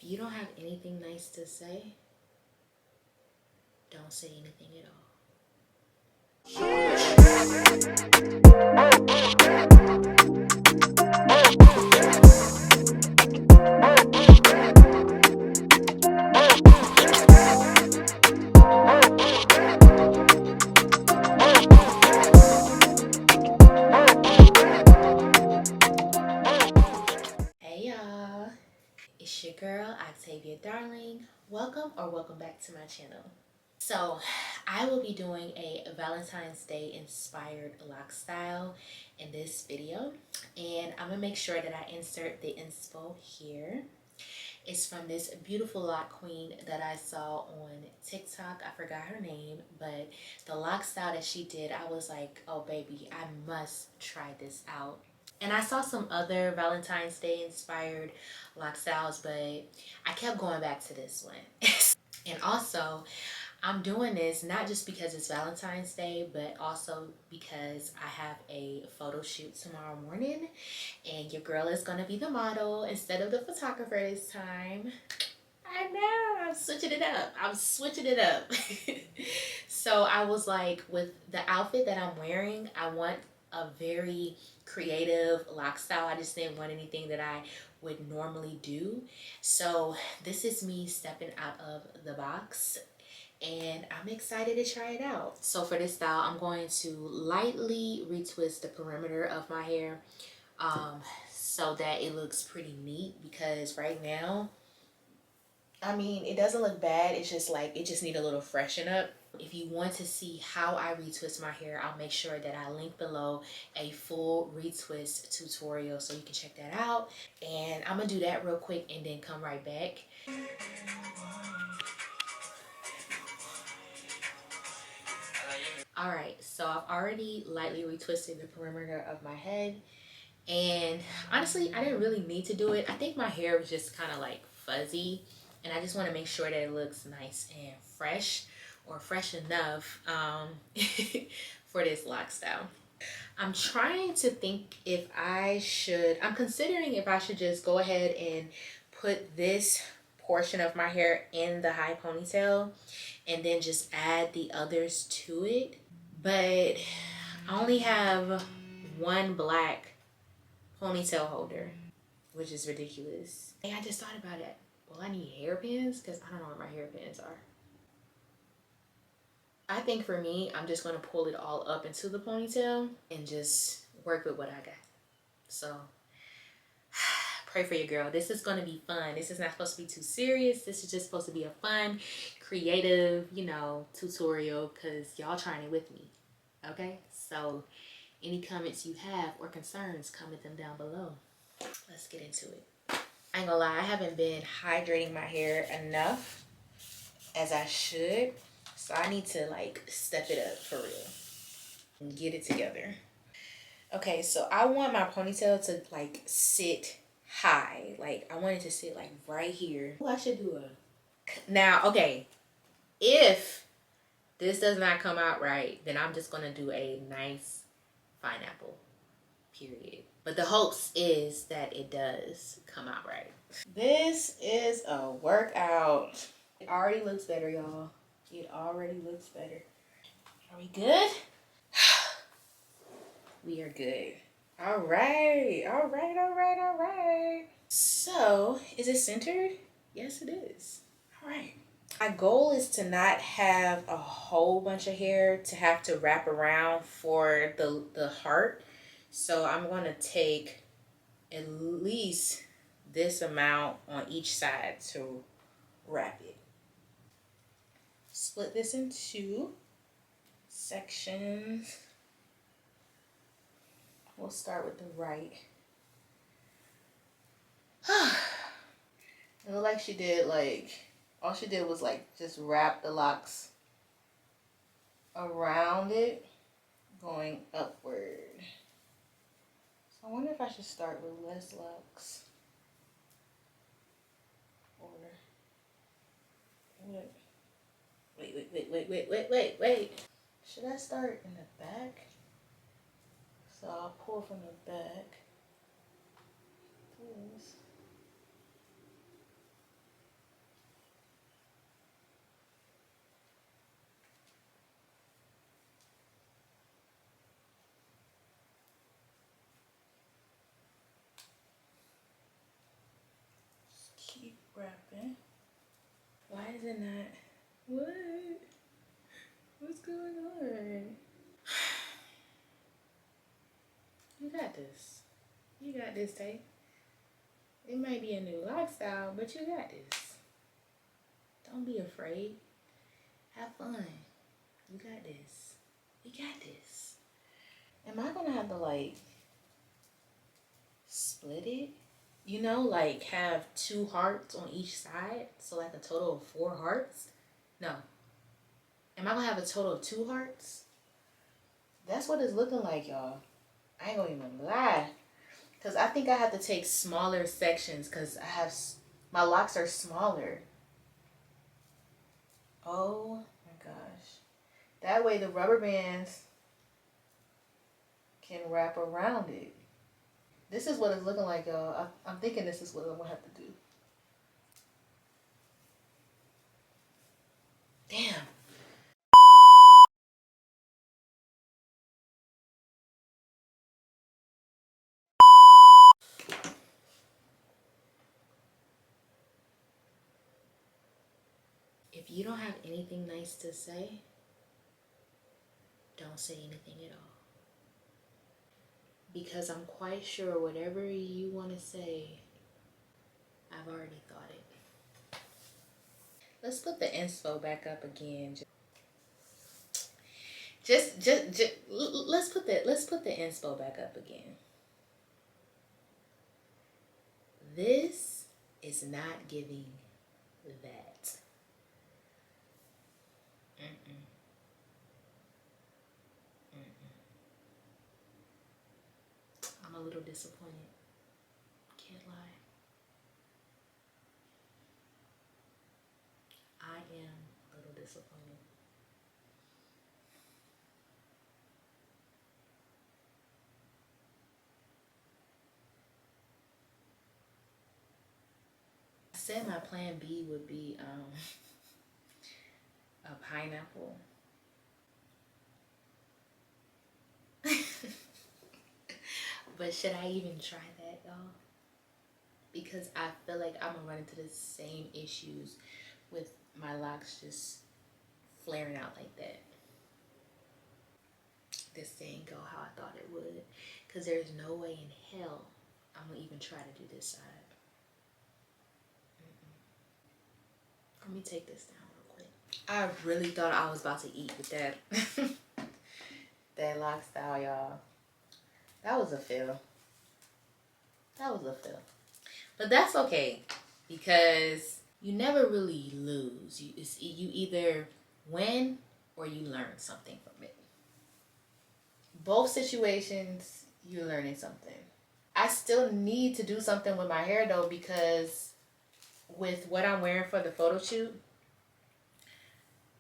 you don't have anything nice to say, don't say anything at all. Hey y'all, it's your girl Octavia.Darling. Welcome back to my channel. So I will be doing a Valentine's Day inspired loc style in this video, and I'm gonna make sure that I insert the inspo here. It's from this beautiful loc queen that I saw on TikTok. I forgot her name, but the loc style that she did, I was like, oh baby, I must try this out. And I saw some other Valentine's Day inspired loc styles, but I kept going back to this one. And also, I'm doing this not just because it's Valentine's Day, but also because I have a photo shoot tomorrow morning, and your girl is going to be the model instead of the photographer this time. I know, I'm switching it up. So I was like, with the outfit that I'm wearing, I want a very creative loc style. I just didn't want anything that I would normally do. So this is me stepping out of the box, and I'm excited to try it out. So for this style, I'm going to lightly retwist the perimeter of my hair so that it looks pretty neat, because right now, I mean, it doesn't look bad. It's just like, it just need a little freshen up. If you want to see how I retwist my hair, I'll make sure that I link below a full retwist tutorial so you can check that out. And I'm gonna do that real quick and then come right back. All right, so I've already lightly retwisted the perimeter of my head, and honestly, I didn't really need to do it. I think my hair was just kind of like fuzzy, and I just want to make sure that it looks nice and fresh, or fresh enough for this loc style. I'm trying to think if I'm considering if I should just go ahead and put this portion of my hair in the high ponytail and then just add the others to it. But I only have one black ponytail holder, which is ridiculous. Hey, I just thought about it. Well, I need hairpins because I don't know where my hairpins are. I think for me, I'm just going to pull it all up into the ponytail and just work with what I got. So pray for your girl. This is going to be fun. This is not supposed to be too serious. This is just supposed to be a fun, creative, tutorial, because y'all trying it with me. Okay? So any comments you have or concerns, comment them down below. Let's get into it. I ain't gonna lie, I haven't been hydrating my hair enough as I should. So I need to like step it up for real and get it together. Okay, so I want my ponytail to like sit high. Like I want it to sit like right here. Ooh, I should do a... Now, okay, if this does not come out right, then I'm just gonna do a nice pineapple, period. But the hopes is that it does come out right. This is a workout. It already looks better, y'all. It already looks better. Are we good? We are good. All right. So, is it centered? Yes, it is. All right. My goal is to not have a whole bunch of hair to have to wrap around for the heart. So I'm going to take at least this amount on each side to wrap it. Split this in two sections. We'll start with the right. It looked like she did all she did was just wrap the locks around it, going upward. So I wonder if I should start with less locks. Or wait. Should I start in the back? So I'll pull from the back. This. is it not? What? What's going on? You got this. You got this, Tay. It might be a new lifestyle, but you got this. Don't be afraid. Have fun. You got this. We got this. Am I gonna have to like split it? You know, like have 2 hearts on each side, so like a total of 4 hearts? No. Am I gonna have a total of 2 hearts? That's what it's looking like, y'all. I ain't gonna even lie. Because I think I have to take smaller sections because I have, my locks are smaller. Oh my gosh. That way the rubber bands can wrap around it. This is what it's looking like, y'all. I'm thinking this is what I'm gonna have to do. Damn. If you don't have anything nice to say, don't say anything at all. Because I'm quite sure whatever you want to say, I've already thought it. Let's put the inspo back up again. Just let's put the inspo back up again. This is not giving that. I'm a little disappointed. Can't lie. I am a little disappointed. I said my plan B would be a pineapple. But should I even try that, y'all? Because I feel like I'm gonna run into the same issues with my locks just flaring out like that. This didn't go how I thought it would. Because there's no way in hell I'm gonna even try to do this side. Let me take this down real quick. I really thought I was about to eat with that. That Locstyle, y'all. That was a fail. That was a fail. But that's okay. Because you never really lose. You either win or you learn something from it. Both situations, you're learning something. I still need to do something with my hair though, because with what I'm wearing for the photo shoot,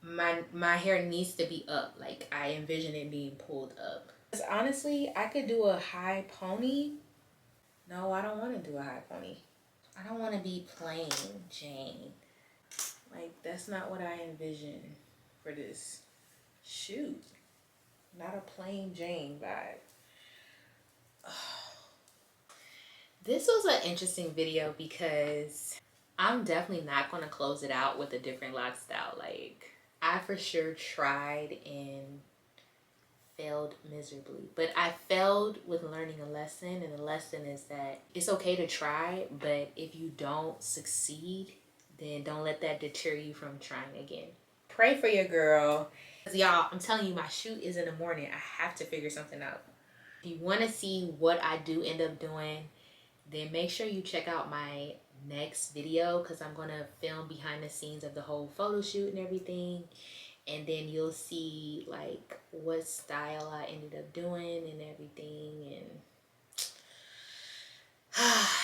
my hair needs to be up. Like I envision it being pulled up. Honestly, I could do a high pony. No, I don't want to do a high pony. I don't want to be plain Jane. Like that's not what I envision for this shoot. Not a plain Jane vibe. This was an interesting video because I'm definitely not going to close it out with a different Locstyle. Like I for sure tried and failed miserably, but I failed with learning a lesson, and the lesson is that it's okay to try, but if you don't succeed, then don't let that deter you from trying again. Pray for your girl. Y'all, I'm telling you, my shoot is in the morning. I have to figure something out. If you want to see what I do end up doing, then make sure you check out my next video, because I'm going to film behind the scenes of the whole photo shoot and everything. And then you'll see like what style I ended up doing and everything. And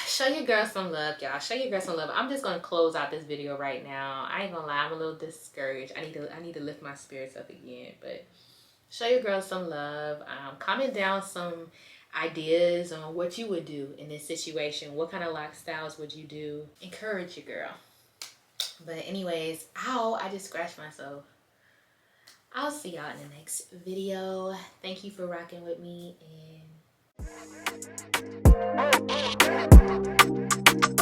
show your girl some love, y'all. Show your girl some love. I'm just gonna close out this video right now. I ain't gonna lie, I'm a little discouraged. I need to lift my spirits up again. But show your girl some love. Comment down some ideas on what you would do in this situation. What kind of Locstyles would you do? Encourage your girl. But anyways, ow, I just scratched myself. I'll see y'all in the next video. Thank you for rocking with me, and